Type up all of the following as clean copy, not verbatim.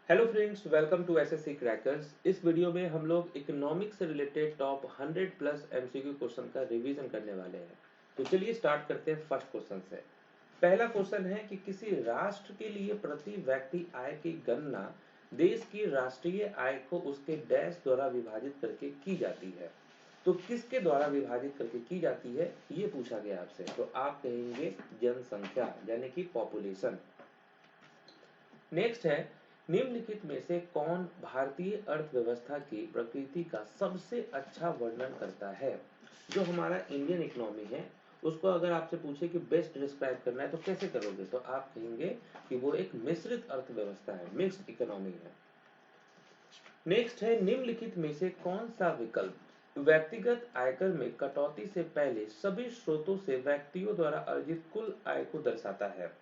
Hello friends, welcome to SSC crackers. इस वीडियो में हम लोग इकोनॉमिक्स से related top 100 plus MCQ question का रिवीजन करने वाले हैं। तो चलिए स्टार्ट करते हैं फर्स्ट क्वेश्चन से। पहला क्वेश्चन है कि किसी राष्ट्र के लिए प्रति व्यक्ति आय की गणना देश की राष्ट्रीय आय को उसके डैश द्वारा विभाजित करके की जाती है। तो किसके द्वारा विभाजित करके की जाती है ये पूछा गया आपसे। तो आप कहेंगे जनसंख्या यानी कि पॉपुलेशन। नेक्स्ट है, निम्नलिखित में से कौन भारतीय अर्थव्यवस्था की प्रकृति का सबसे अच्छा वर्णन करता है। जो हमारा इंडियन इकोनॉमी है उसको अगर आपसे पूछे कि बेस्ट डिस्क्राइब करना है तो कैसे करोगे, तो आप कहेंगे कि वो एक मिश्रित अर्थव्यवस्था है, मिक्स्ड इकोनॉमी है। नेक्स्ट है, निम्नलिखित में से कौन सा विकल्प व्यक्तिगत आयकर में कटौती से पहले सभी स्रोतों से व्यक्तियों द्वारा अर्जित कुल आय को दर्शाता है।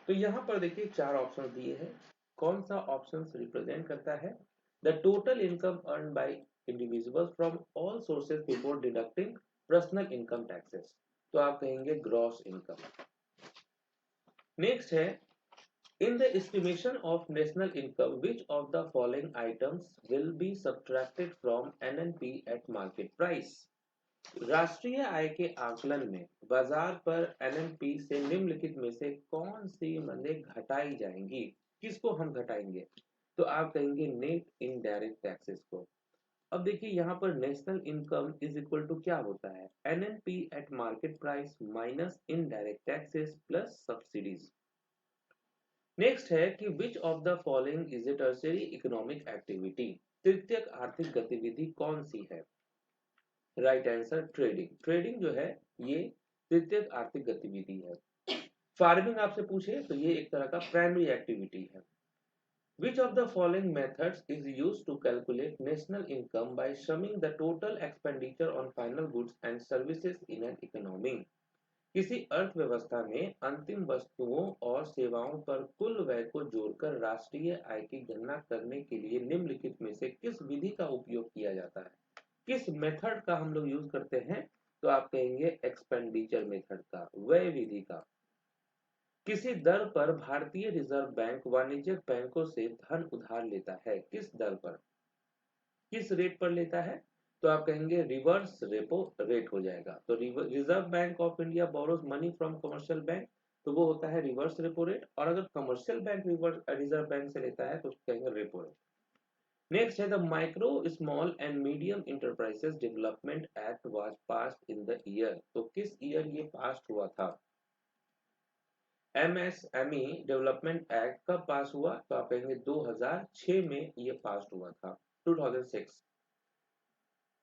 तो यहां पर देखिए चार ऑप्शन दिए हैं। कौन सा ऑप्शन रिप्रेजेंट करता है the total income earn by individuals from all sources before deducting personal income taxes. तो आप कहेंगे ग्रॉस इनकम। नेक्स्ट है, in the estimation of national income which of the following items will be subtracted from NNP at market price. राष्ट्रीय आय के आकलन में बाजार पर एनएनपी से निम्नलिखित में से कौन सी मदें घटाई जाएंगी। किसको हम घटाएंगे, तो आप कहेंगे नेट इनडायरेक्ट टैक्सेस को। अब देखिए यहाँ पर national income is equal to क्या होता है, NNP at market price minus indirect taxes plus subsidies. Next है कि which of the following is a tertiary economic activity. तृतीयक आर्थिक गतिविधि कौन सी है। Right answer trading. ट्रेडिंग जो है ये तृतीयक आर्थिक गतिविधि है। फार्मिंग आपसे पूछे तो ये एक तरह का प्राइमरी एक्टिविटी है। Which of the following methods is used to calculate national income by summing the total expenditure on final goods and services in an economy? किसी अर्थव्यवस्था में अंतिम वस्तुओं और सेवाओं पर कुल व्यय को जोड़कर राष्ट्रीय आय की गणना करने के लिए निम्नलिखित में से किस विधि का उपयोग किया जाता है। किस मेथड का हम लोग यूज करते हैं, तो आप कहेंगे एक्सपेंडिचर मेथड का, व्यय विधि का। किसी दर पर भारतीय रिजर्व बैंक वाणिज्यिक बैंकों से धन उधार लेता है, किस दर पर, किस रेट पर लेता है, तो आप कहेंगे रिवर्स रेपो रेट हो जाएगा। तो reserve bank of India borrows money from commercial bank, तो वो होता है रिवर्स रेपो रेट। और अगर कमर्शियल बैंक रिजर्व बैंक से लेता है तो उसको कहेंगे रेपो रेट। नेक्स्ट है, the micro small and medium enterprises development act was passed in the year. तो किस ईयर ये पास हुआ था। एमएसएमई डेवलपमेंट एक्ट कब पास हुआ, तो आप कहेंगे 2006 में ये पास हुआ था, 2006।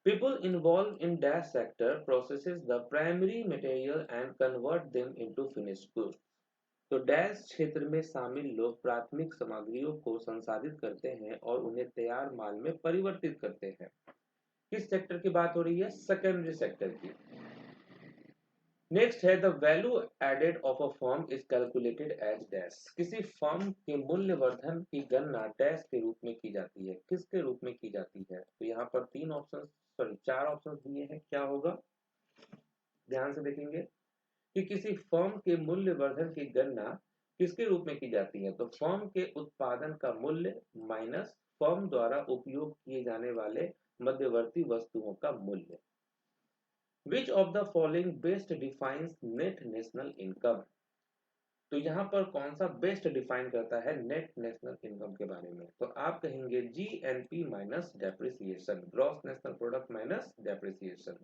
People involved in dash sector processes the primary material and convert them into finished goods. तो डैश क्षेत्र में शामिल लोग प्राथमिक सामग्रियों को संसाधित करते हैं और उन्हें तैयार माल में परिवर्तित करते हैं। किस सेक्टर की बात हो रही है, सेकेंडरी सेक्टर की। नेक्स्ट है, the value added of a firm is calculated as dash. किसी फर्म के मूल्यवर्धन की गणना डैश के रूप में की जाती है, किसके रूप में की जाती है। तो यहाँ पर चार ऑप्शन दिए हैं, क्या होगा, ध्यान से देखेंगे कि किसी फर्म के मूल्यवर्धन की गणना किसके रूप में की जाती है, तो फर्म के उत्पादन का मूल्य माइनस फर्म द्वारा उपयोग किए जाने वाले मध्यवर्ती वस्तुओं का मूल्य। Which of the following best defines net national income? तो यहाँ पर कौन सा बेस्ट डिफाइन करता है नेट नेशनल इनकम के बारे में, तो आप कहेंगे GNP minus depreciation, gross national product minus depreciation.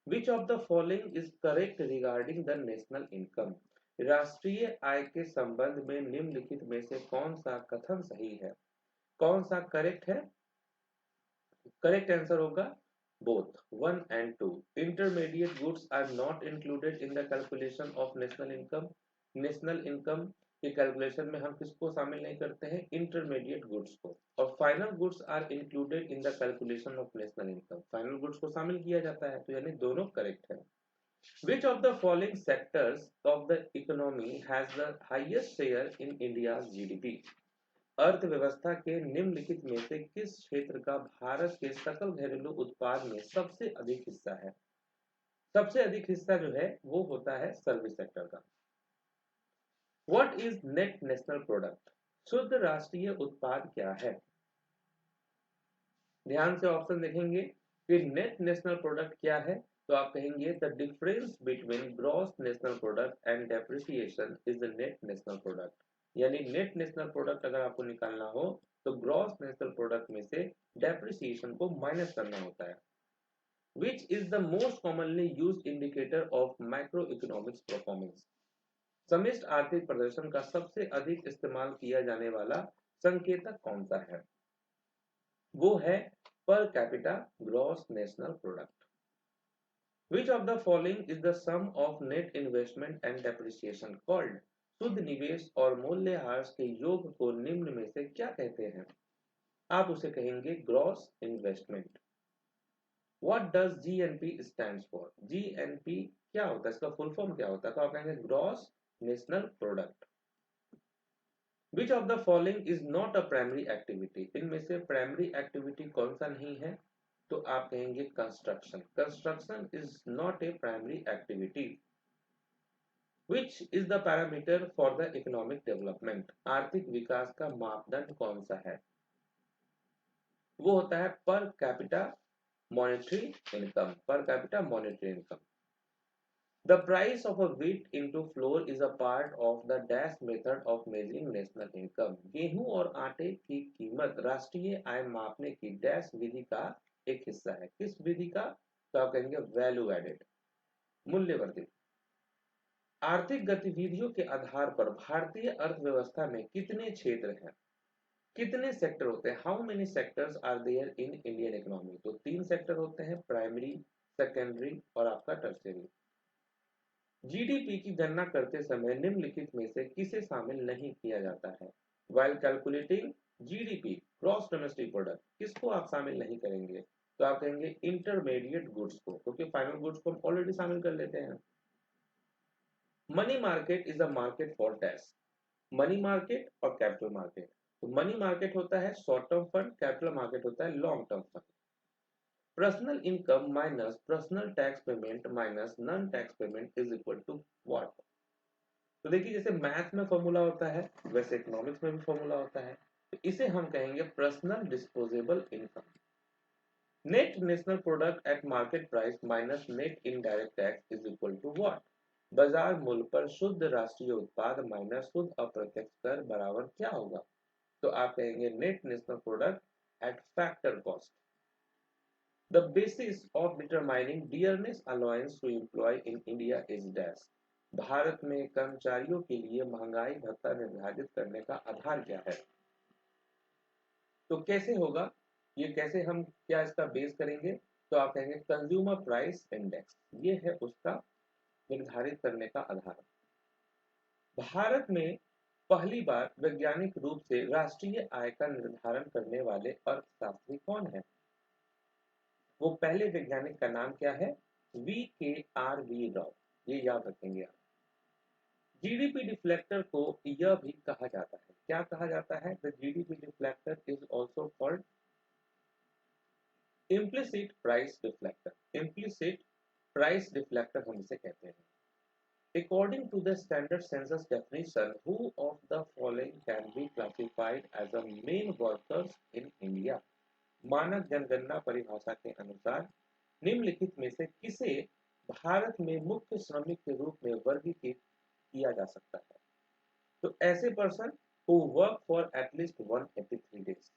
Which of the following is correct regarding the national income. राष्ट्रीय आय के संबंध में निम्नलिखित में से कौन सा कथन सही है, कौन सा करेक्ट है। करेक्ट आंसर होगा both 1 and 2. Intermediate goods are not included in the calculation of national income. National income के कैलकुलेशन में हम किसको शामिल नहीं करते हैं, इंटरमीडिएट गुड्स को। और final goods are included in the calculation of national income, final goods को शामिल किया जाता है, तो यानी दोनों करेक्ट है। Which of the following sectors of the economy has the highest share in India's GDP? अर्थव्यवस्था के निम्नलिखित में से किस क्षेत्र का भारत के सकल घरेलू उत्पाद में सबसे अधिक हिस्सा है। सबसे अधिक हिस्सा जो है वो होता है सर्विस सेक्टर का। What is net national product. शुद्ध राष्ट्रीय उत्पाद क्या है? ध्यान से ऑप्शन देखेंगे कि नेट नेशनल प्रोडक्ट क्या है, तो आप कहेंगे the difference between gross national product and depreciation is the net national product. यानी नेट नेशनल प्रोडक्ट अगर आपको निकालना हो तो ग्रॉस नेशनल प्रोडक्ट में से डेप्रिसिएशन को माइनस करना होता है। Which is the most commonly used indicator of micro economics performance. समष्टि आर्थिक प्रदर्शन का सबसे अधिक इस्तेमाल किया जाने वाला संकेतक कौन सा है? वो है per capita gross national product. Which of the following is the sum of net investment and depreciation called? शुद्ध निवेश और मूल्यह्रास के योग को निम्न में से क्या कहते हैं? आप उसे कहेंगे gross investment. What does GNP stands for? GNP क्या होता है, इसका फुल फॉर्म क्या होता है? तो आप कहेंगे gross national product. Which of the following is not a primary activity? इनमें से प्राइमरी एक्टिविटी कौन सा नहीं है? तो आप कहेंगे construction. Construction is not a primary activity. Which is the parameter for the economic development? आर्थिक विकास का मापदंड कौन सा है? वो होता है per capita monetary income. Per capita monetary income. The price of a wheat into flour is a part of the dash method of measuring national income. गेहूं और आटे की कीमत राष्ट्रीय आय मापने की डैश विधि का एक हिस्सा है। किस विधि का? तो आप कहेंगे वैल्यू एडेड, मूल्यवर्धित। आर्थिक गतिविधियों के आधार पर भारतीय अर्थव्यवस्था में कितने क्षेत्र हैं? कितने सेक्टर होते हैं? How many sectors are there in Indian economy? तो 3 सेक्टर होते हैं, प्राइमरी, सेकेंडरी और आपका टर्शियरी। जीडीपी की गणना करते समय निम्नलिखित में से किसे शामिल नहीं किया जाता है? While calculating GDP gross domestic product, किसको आप शामिल नहीं करेंगे? तो आप कहेंगे इंटरमीडिएट गुड्स को, क्योंकि फाइनल गुड्स को हम ऑलरेडी शामिल कर लेते हैं। Money market is a market for dash, money market और कैपिटल मार्केट। तो मनी मार्केट होता है short term fund, capital market होता है long term fund. Personal income minus personal tax payment minus non tax payment is equal to what? तो देखिए जैसे math में फॉर्मूला होता है वैसे इकोनॉमिक्स में भी फॉर्मूला होता है, तो इसे हम कहेंगे personal disposable income. Net national product at market price minus net indirect tax is equal to what? बाजार मूल्य पर शुद्ध राष्ट्रीय उत्पाद माइनस शुद्ध अप्रत्यक्ष कर बराबर क्या होगा? तो आप कहेंगे net national product eight factor cost. The basis of determining dearness allowance to employee in India is dash। Bharat में कर्मचारियों के लिए महंगाई भत्ता निर्धारित करने का आधार क्या है? तो कैसे होगा ये, कैसे हम क्या इसका बेस करेंगे? तो आप कहेंगे कंज्यूमर प्राइस इंडेक्स, ये है उसका निर्धारित करने का आधार। भारत में पहली बार वैज्ञानिक रूप से राष्ट्रीय आय का निर्धारण करने वाले अर्थशास्त्री कौन है? वो पहले वैज्ञानिक का नाम क्या है? वी राव, ये याद रखेंगे आप। जीडीपी डिफ्लेक्टर को यह भी कहा जाता है, क्या कहा जाता है? The GDP deflector is also called implicit price deflector. Implicit price deflector हम इसे कहते हैं। According to the standard census definition, who of the following can be classified as a main workers in India? मानक जनगणना परिभाषा के अनुसार निम्नलिखित में से किसे भारत में मुख्य श्रमिक के रूप में वर्गीकृत किया जा सकता है? तो ऐसे person who work for at least 183 days.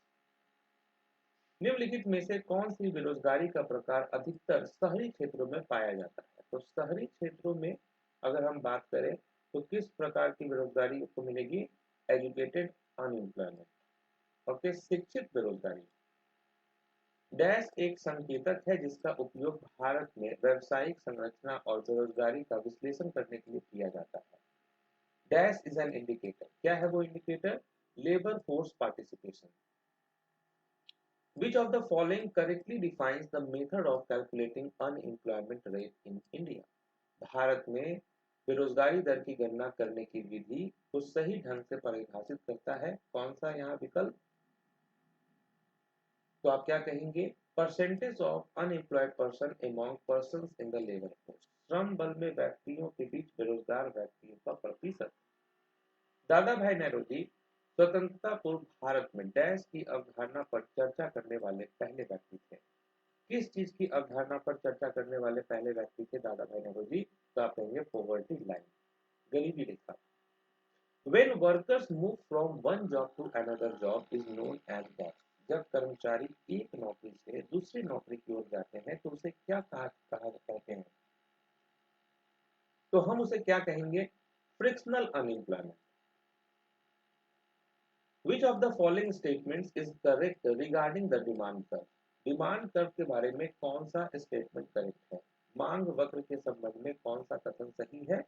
निम्नलिखित में से कौन सी बेरोजगारी का प्रकार अधिकतर शहरी क्षेत्रों में पाया जाता है? तो शहरी क्षेत्रों में अगर हम बात करें तो किस प्रकार की बेरोजगारी को मिलेगी? Educated unemployment. ओके, शिक्षित बेरोजगारी। डैश एक संकेतक है जिसका उपयोग भारत में व्यावसायिक संरचना और बेरोजगारी का विश्लेषण करने के लिए किया जाता है। डैश इज एन इंडिकेटर, क्या है वो indicator? Labour force participation. Which of the following correctly defines the method of calculating unemployment rate in India? Bharat में बेरोजगारी दर की गणना करने की विधि को सही ढंग से परिभाषित करता है कौन सा यहाँ विकल्प? तो आप क्या कहेंगे? Percentage of unemployed person among persons in the labour force. श्रम बल में व्यक्तियों के बीच बेरोजगार व्यक्तियों का प्रतिशत। दादा भाई नौरोजी स्वतंत्रता पूर्व भारत में डैश की अवधारणा पर चर्चा करने वाले पहले व्यक्ति थे। किस चीज की अवधारणा पर चर्चा करने वाले पहले व्यक्ति थे दादा भाई नौरोजी? तो आप कहेंगे पॉवर्टी लाइन, गरीबी रेखा। When workers move from one job to another job is known as that। जब कर्मचारी एक नौकरी से दूसरी नौकरी की ओर जाते हैं तो उसे क्या कहा कहते हैं? तो हम उसे क्या कहेंगे? Frictional unemployment. Which of the following statements is correct regarding the demand curve? Demand curve के बारे में कौन सा स्टेटमेंट करेक्ट है? मांग वक्र के संबंध में कौन सा कथन सही है?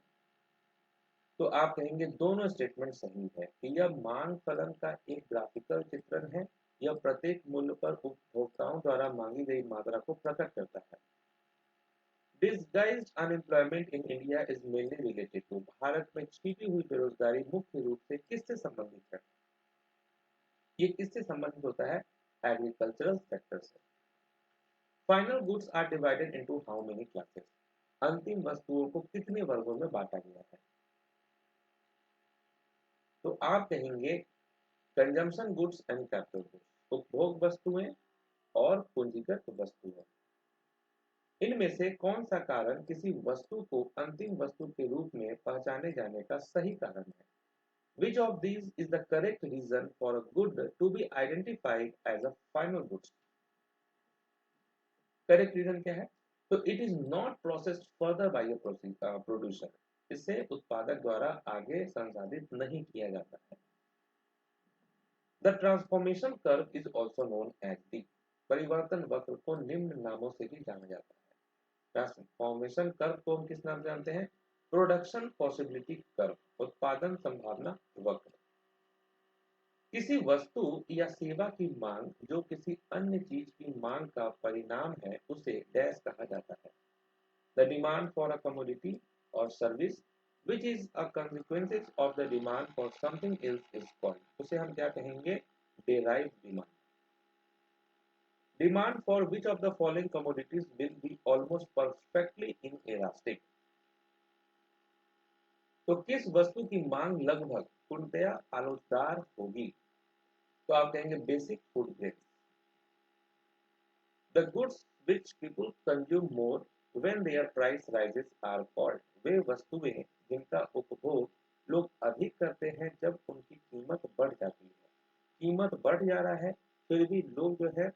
तो आप कहेंगे दोनों स्टेटमेंट सही है कि यह मांग फलन का एक ग्राफिकल चित्रण है। यह प्रत्येक मूल्य पर उपभोक्ताओं द्वारा मांगी गई मात्रा को प्रकट करता है। Disguised unemployment in India is mainly related to। Bharat में छिपी हुई बेरोजगारी मुख्य रूप से किससे संबंधित है? ये किससे संबंधित होता है? एग्रीकल्चरल सेक्टर से। Final goods are divided into how many classes? अंतिम वस्तुओं को कितने वर्गों में बांटा गया है? तो आप कहेंगे consumption goods and capital goods, उपभोग वस्तुएं और पूंजीगत वस्तुएं। इनमें से कौन सा कारण किसी वस्तु को अंतिम वस्तु के रूप में पहचाने जाने का सही कारण है? Which of these is the correct reason for a good to be identified as a final goods? Correct reason क्या है? तो it is not processed further by a producer. इसे उत्पादक द्वारा आगे संसाधित नहीं किया जाता है। The transformation curve is also known as the. परिवर्तन वक्र को निम्न नामों से भी जाना जाता है। ट्रांसफॉर्मेशन कर्व को हम किस नाम से जानते हैं? प्रोडक्शन पॉसिबिलिटी कर्व, उत्पादन संभावना वक्र। किसी वस्तु या सेवा की मांग जो किसी अन्य चीज की मांग का परिणाम है उसे डैश कहा जाता है। The demand for a commodity और service which is a consequences of the demand for something else is called। उसे हम क्या कहेंगे? derived demand। Demand for which of the following commodities will be almost perfectly inelastic? तो किस वस्तु की मांग लगभग पूर्णतया आलोचदार होगी? तो आप कहेंगे basic food grades. The goods which people consume more when their price rises are called। वे वस्तुएं जिनका उपभोग लोग अधिक करते हैं जब उनकी कीमत बढ़ जाती है। कीमत बढ़ जा रहा है फिर भी लोग जो है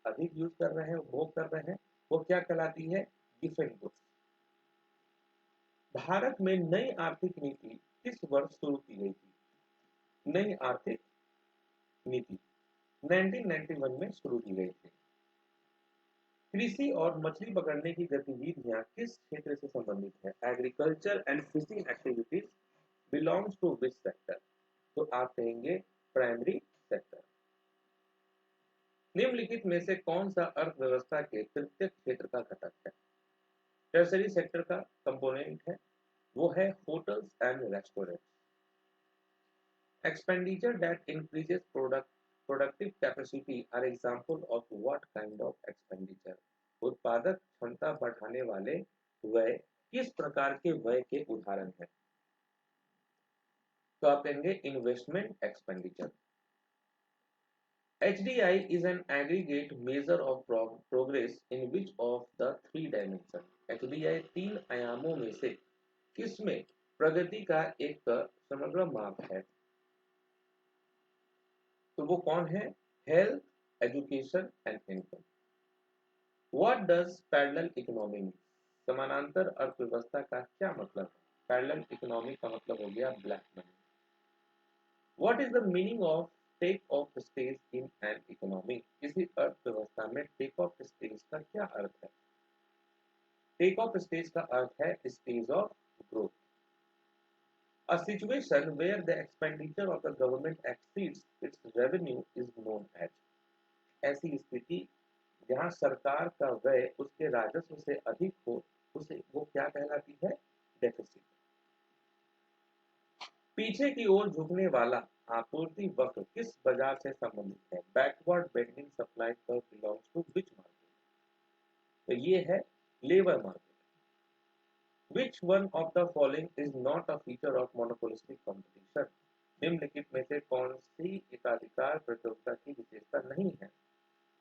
अधिक यूज कर रहे हैं, उपभोग कर रहे हैं, वो क्या कहलाती है? Defend goods. भारत में नई आर्थिक नीति किस वर्ष शुरू की गई थी? नई आर्थिक नीति 1991 में शुरू की गई थी। कृषि और मछली पकड़ने की गतिविधियां किस क्षेत्र से संबंधित है? Agriculture and fishing activities belongs to which sector? तो आप कहेंगे प्राइमरी सेक्टर। निम्नलिखित में से कौन सा अर्थव्यवस्था के तृतीय क्षेत्र का घटक है? टर्सरी सेक्टर का कंपोनेंट है, वो है hotels and restaurant. Expenditure that increases productive capacity are example of what kind of expenditure? उत्पादक क्षमता बढ़ाने वाले व्यय किस प्रकार के व्यय के उदाहरण हैं? तो आप कहेंगे investment expenditure. HDI is an aggregate measure of progress in which of the three dimensions? HDI तीन आयामों में से किसमें प्रगति का एक समग्र माप है? तो वो कौन है? Health, education and income. What does parallel economy mean? समानांतर अर्थव्यवस्था का क्या मतलब है? पैरेलल इकोनॉमी का मतलब हो गया black money. What is the meaning of take off stage in an economy? किसी अर्थव्यवस्था में टेक ऑफ स्टेज का क्या अर्थ है? टेक ऑफ स्टेज का अर्थ है stage of growth. A situation where the expenditure of the government exceeds its revenue is known as। ऐसी स्थिति जहां सरकार का व्यय उसके राजस्व से अधिक हो उसे वो क्या कहलाती है? डेफिसिट। पीछे की ओर झुकने वाला आपूर्ति वक्र किस बाजार से संबंधित है? Backward bending supply curve belongs to which market? तो ये है labour market. Which one of the following is not a feature of monopolistic competition? निम्नलिखित में से कौन सी एकाधिकार प्रतियोगिता की विशेषता नहीं है?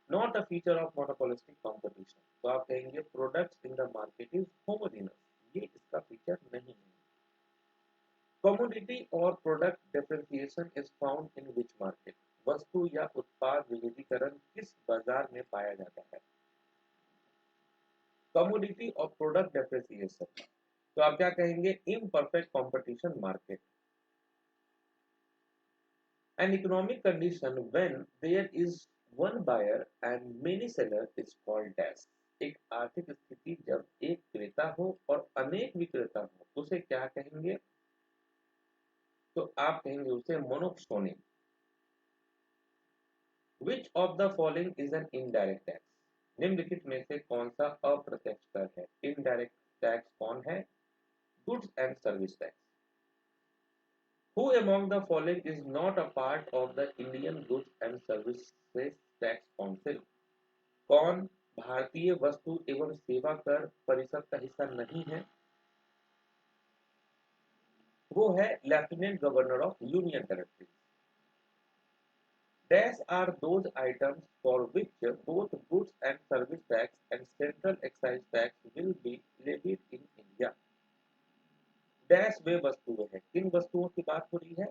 Not a feature of monopolistic competition. तो आप कहेंगे products in the market is homogeneous, ये इसका फीचर नहीं है। कमोडिटी और product differentiation is found in which market? वस्तु या उत्पाद विविधीकरण किस बाजार में पाया जाता है? कमोडिटी और प्रोडक्ट डिफरेंशिएशन, तो आप क्या कहेंगे? Imperfect competition market. An economic condition when there is one buyer and many sellers is called dash। एक आर्थिक स्थिति जब एक क्रेता हो और अनेक विक्रेता हो उसे क्या कहेंगे? तो आप कहेंगे उसे मोनोक्सोनी। Which of the following is an indirect tax? निम्नलिखित में से कौन सा अप्रत्यक्ष कर है? इनडायरेक्ट टैक्स कौन है? Goods and service tax. Who among the following is not a part of the Indian Goods and Services Tax Council? कौन भारतीय वस्तु एवं सेवा कर परिषद का हिस्सा नहीं है? वो है lieutenant governor of union territory. Dash are those items for which both goods and service tax and central excise tax will be levied in India। Dash वे वस्तुएं हैं, किन वस्तुओं की बात हो रही है?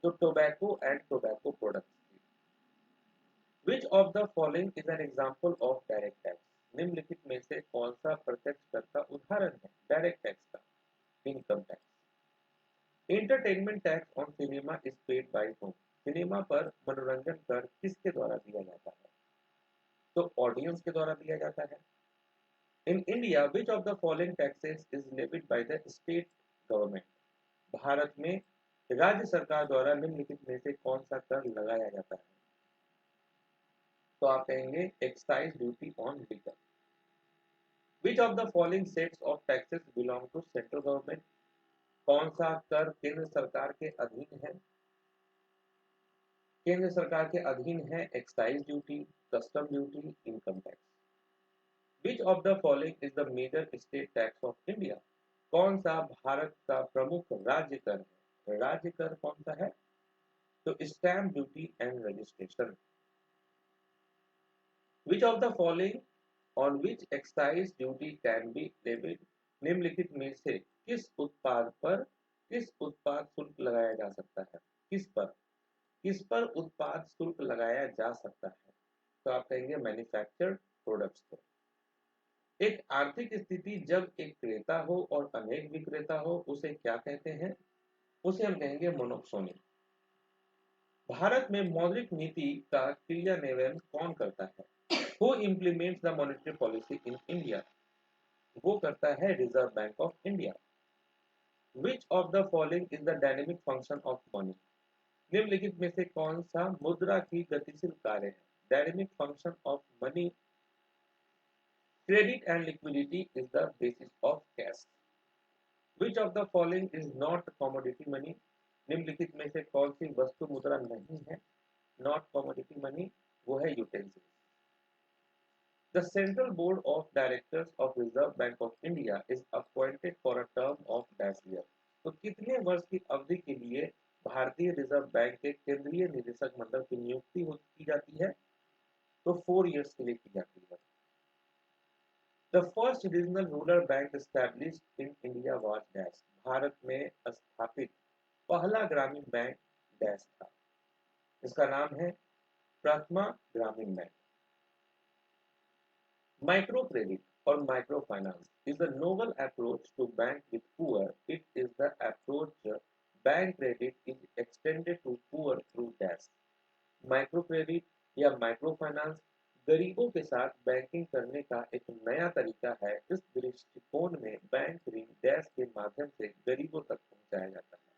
तो टोबैको एंड टोबैको प्रोडक्ट्स की। विच of the following is an example of direct tax? निम्नलिखित में से कौन सा प्रत्यक्ष कर का उदाहरण है डायरेक्ट टैक्स का? Income tax. Entertainment tax on cinema is paid by home. Cinema पर मनोरंजन कर किसके द्वारा दिया जाता है? तो ऑडियंस के द्वारा दिया जाता है। In India which of the following taxes is levied by the state government? Bharat में राज्य सरकार द्वारा निम्नलिखित में से कौन सा कर लगाया जाता है? तो आप कहेंगे excise duty on liquor. Which of the following sets of taxes belong to central government? कौन सा कर केंद्र सरकार के अधीन है? केंद्र सरकार के अधीन है excise duty, custom duty, income tax. Which of the following is the major state tax of India? कौन सा भारत का प्रमुख राज्य कर है? राज्य कर कौन सा है? तो stamp duty and registration. Which of the following on which excise duty can be levied? निम्नलिखित में से किस उत्पाद शुल्क लगाया जा सकता है? किस पर उत्पाद शुल्क लगाया जा सकता है? तो आप कहेंगे मैन्युफैक्चर्ड प्रोडक्ट्स पर। एक आर्थिक स्थिति जब एक क्रेता हो और अनेक विक्रेता हो उसे क्या कहते हैं? उसे हम कहेंगे मोनोक्सोनी। भारत में मौद्रिक नीति का क्रियान्वयन कौन करता है? Who implements the monetary policy in India? वो करता है reserve bank of India. Which of the following is the dynamic function of money? निम्नलिखित में से कौन सा मुद्रा की गतिशील कार्य है? Dynamic function of money, credit and liquidity is the basis of cash। Which of the following is not commodity money? निम्नलिखित में से कौन सी वस्तु मुद्रा नहीं है? नॉट कमोडिटी मनी वो है utensil. The Central Board of Directors of Reserve Bank of India is appointed for a term of dash year। तो कितने वर्ष की अवधि के लिए भारतीय रिजर्व बैंक के केंद्रीय निदेशक मंडल की नियुक्ति की जाती है? तो 4 इयर्स के लिए की जाती है। The first regional rural bank established in India was dash। Bharat में स्थापित पहला ग्रामीण बैंक डैश था। इसका नाम है प्रथमा ग्रामीण बैंक। माइक्रो क्रेडिट और micro finance is a novel approach to bank with poor। It is the approach bank credit is extended to poor through dash। Micro credit या माइक्रो फाइनेंस गरीबों के साथ बैंकिंग करने का एक नया तरीका है। इस दृष्टिकोण में बैंक ऋण डैश के माध्यम से गरीबों तक पहुंचाया जाता है।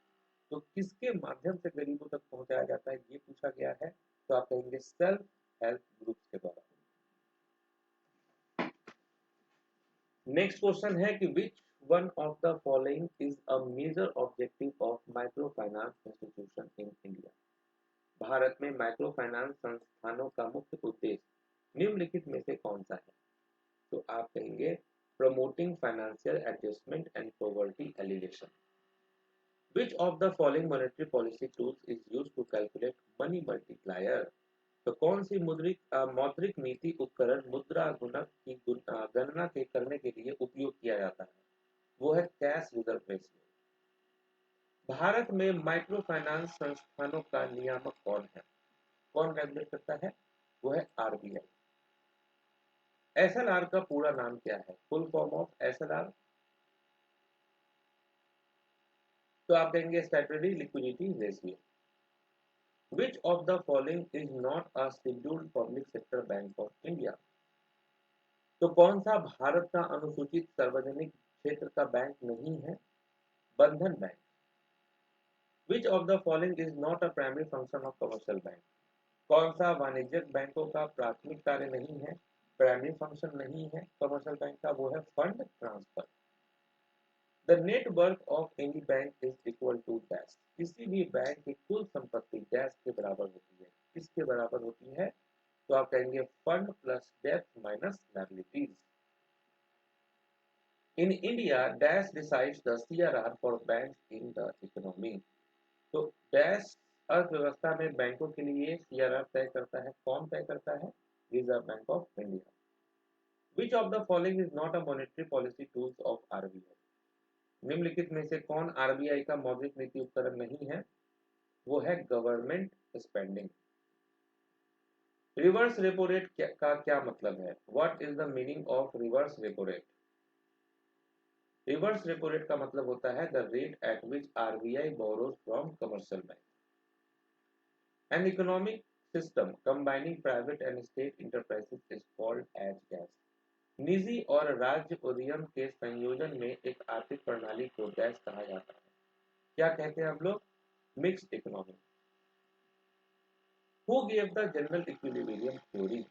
तो किसके माध्यम से गरीबों तक पहुंचाया जाता है ये पूछा गया है। तो आप कहेंगे सेल्फ हेल्प ग्रुप्स के द्वारा। नेक्स्ट क्वेश्चन है कि which one of the following is a major objective of micro finance institution in India? भारत में माइक्रो फाइनेंस संस्थानों का मुख्य उद्देश्य निम्नलिखित में से कौन सा है? तो आप कहेंगे promoting financial adjustment and poverty elevation. Which of the following monetary policy tools is used to calculate money multiplier? तो कौन सी मौद्रिक नीति उपकरण मुद्रा गुणक की गणना के करने के लिए उपयोग किया जाता है? वो है कैश रिजर्व रेशियो। भारत में माइक्रो फाइनेंस संस्थानों का नियामक कौन है? कौन रेगुलेट करता है? वो है आरबीआई। एसएलआर का पूरा नाम क्या है? Full form of SLR? तो आप कहेंगे statutory liquidity ratio. Which of the following is not a scheduled public sector bank of India? तो कौन सा भारत का अनुसूचित सार्वजनिक क्षेत्र का बैंक नहीं है? बंधन bank. Which of the following is not a primary function of commercial bank? कौन सा वाणिज्यिक बैंकों का प्राथमिक कार्य नहीं है, प्राइमरी फंक्शन नहीं है कमर्शियल बैंक का? वो है fund transfer. The net worth of any bank is equal to dash. किसी भी बैंक की कुल संपत्ति डैश के बराबर होती है। किसके बराबर होती है? तो आप कहेंगे फंड प्लस डेब्ट minus liabilities. In India dash decides the CRR for banks in the economy. तो डैश अर्थव्यवस्था में बैंकों के लिए सीआरआर तय करता है। कौन तय करता है? Reserve bank of India. Which of the following is not a monetary policy tools of RBI? निम्नलिखित में से कौन आरबीआई का मौद्रिक नीति उपकरण नहीं है? वो है government spending. Reverse repo rate का क्या मतलब है? What is the meaning of reverse repo rate? Reverse repo rate का मतलब होता है the rate at which RBI borrows from commercial bank. An economic system combining private and state enterprises is called as dash. निजी और राज्य उद्यम के संयोजन में एक आर्थिक प्रणाली को डैश कहा जाता है। क्या कहते हैं हम लोग? Mixed economy. Who gave the general equilibrium theory?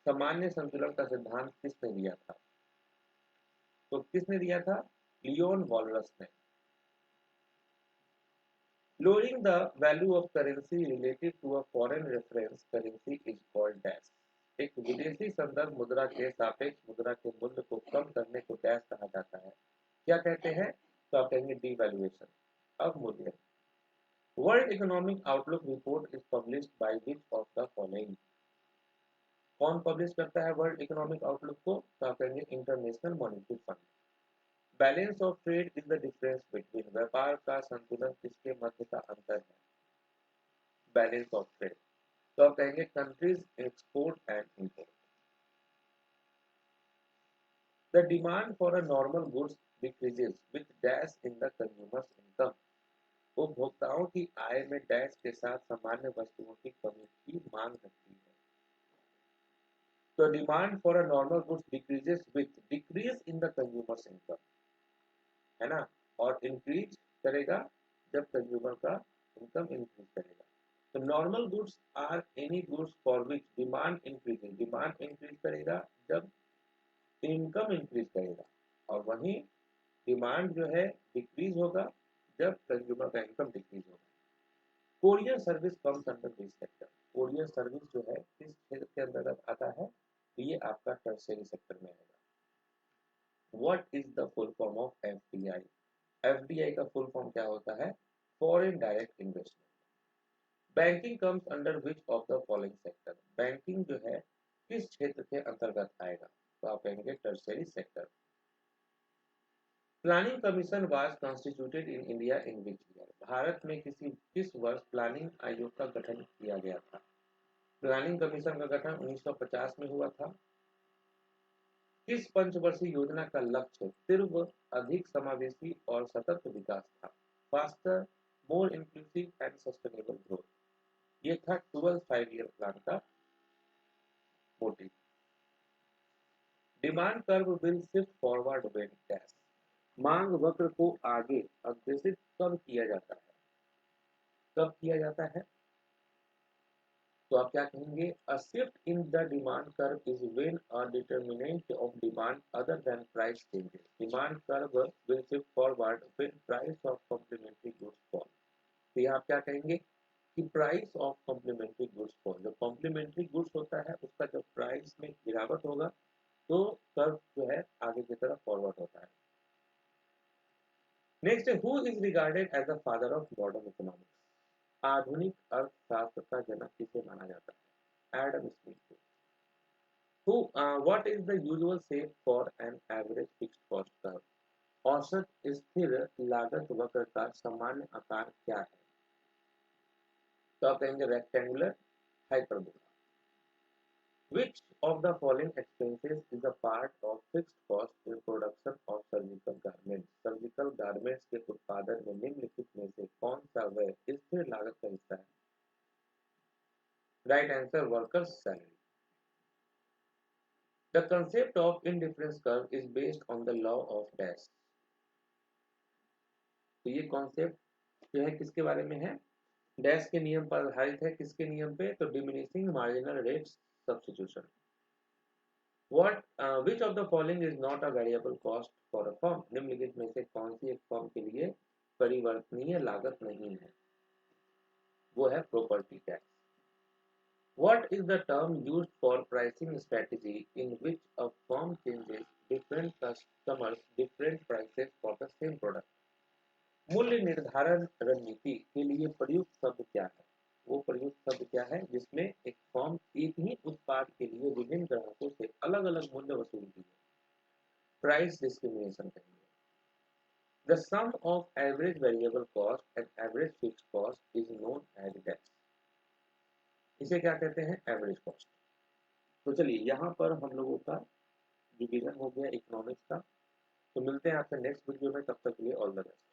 सामान्य संतुलन का सिद्धांत किसने दिया था? तो किसने दिया था? लियोन वॉलरस ने। Lowering the value of currency relative to a foreign reference currency is called dash। एक विदेशी संदर्भ मुद्रा के सापेक्ष मुद्रा के मूल्य को कम करने को डैश कहा जाता है। क्या कहते हैं? तो आप कहेंगे डिवैल्यूएशन, अवमूल्यन। World economic outlook report is published by which of the following? कौन पब्लिश करता है वर्ल्ड इकोनॉमिक आउटलुक को? तो आप कहेंगे international monetary fund. Balance of trade is the difference between, व्यापार का संतुलन किसके मध्य का अंतर है? Balance of trade. तो आप कहेंगे countries export and import. The demand for a normal goods decreases with dash in the consumers income. उपभोक्ताओं की आय में डैश के साथ सामान्य वस्तुओं की कमी की मांग घटती है। तो demand for a normal goods decreases with decrease in the consumers income, है ना? और इंक्रीज करेगा जब कंज्यूमर का इनकम इंक्रीज करेगा। तो normal goods are any goods for which demand increasing. Demand increase करेगा जब इनकम इंक्रीज करेगा, और वहीं डिमांड जो है डिक्रीज होगा जब कंज्यूमर का इनकम डिक्रीज होगा। Courier service comes under this sector. Courier service जो है किस क्षेत्र के अंतर्गत आता है? तो ये आपका टर्शियरी सेक्टर में आएगा। What is the full form of FDI? FDI का फुल फॉर्म क्या होता है? Foreign direct investment. Banking comes under which of the following sector? Banking जो है किस क्षेत्र के अंतर्गत आएगा? तो आप कहेंगे tertiary sector. Planning commission was constituted in India in which year? Bharat में किस वर्ष प्लानिंग आयोग का गठन किया गया था? प्लानिंग कमीशन का गठन 1950 में हुआ था। किस पंचवर्षीय योजना का लक्ष्य तीव्र, अधिक समावेशी और सतत विकास था? Faster, more inclusive and sustainable growth. ये था 12 5 ईयर प्लान का motive. Demand curve will shift forward when dash. मांग वक्र को आगे अग्रेसित कब किया जाता है? कब किया जाता है? तो आप क्या कहेंगे? A shift in the demand curve is when a determinant of demand other than price changes. Demand curve will shift forward when price of complementary goods fall. तो यहाँ आप क्या कहेंगे कि price of complementary goods fall. जो complementary goods होता है उसका जब प्राइस में गिरावट होगा तो कर्व जो है आगे की तरफ फॉरवर्ड होता है। नेक्स्ट है, who is regarded as the father of modern economics? आधुनिक अर्थशास्त्र का जनक किसे माना जाता है? Adam Smith. Who what is the usual shape for an average fixed cost curve? औसत स्थिर लागत वक्र का सामान्य आकार क्या है? तो आप कहेंगे rectangular hyperbola. Which of the following expenses is a part of fixed cost in production of surgical garments? Surgical garments के उत्पादन में निम्नलिखित में से कौन सा व्यय स्थिर लागत का हिस्सा है? Right answer, workers salary. The concept of indifference curve is based on the law of dash. तो ये कॉन्सेप्ट जो है किसके बारे में है? डैश के नियम पर आधारित है। किसके नियम पे? तो diminishing marginal rate substitution. Which of the following is not a variable cost for a firm? निम्नलिखित में से कौन सी एक फर्म के लिए परिवर्तनीय लागत नहीं है? वो है property tax. What is the term used for pricing strategy in which a firm changes different customers different prices for the same product? मूल्य निर्धारण रणनीति के लिए प्रयुक्त शब्द क्या है? वो प्रयुक्त शब्द क्या है जिसमें एक फर्म एक ही उत्पाद के लिए विभिन्न ग्राहकों से अलग अलग मूल्य वसूलती है? प्राइस डिस्क्रिमिनेशन कहेंगे। The sum of average variable cost and average fixed cost is known as DAX. इसे क्या कहते हैं? Average cost. तो चलिए यहाँ पर हम लोगों का डिवीजन हो गया इकोनॉमिक्स का। तो मिलते हैं आपसे नेक्स्ट वीडियो में, तब तक के लिए ऑल द बेस्ट।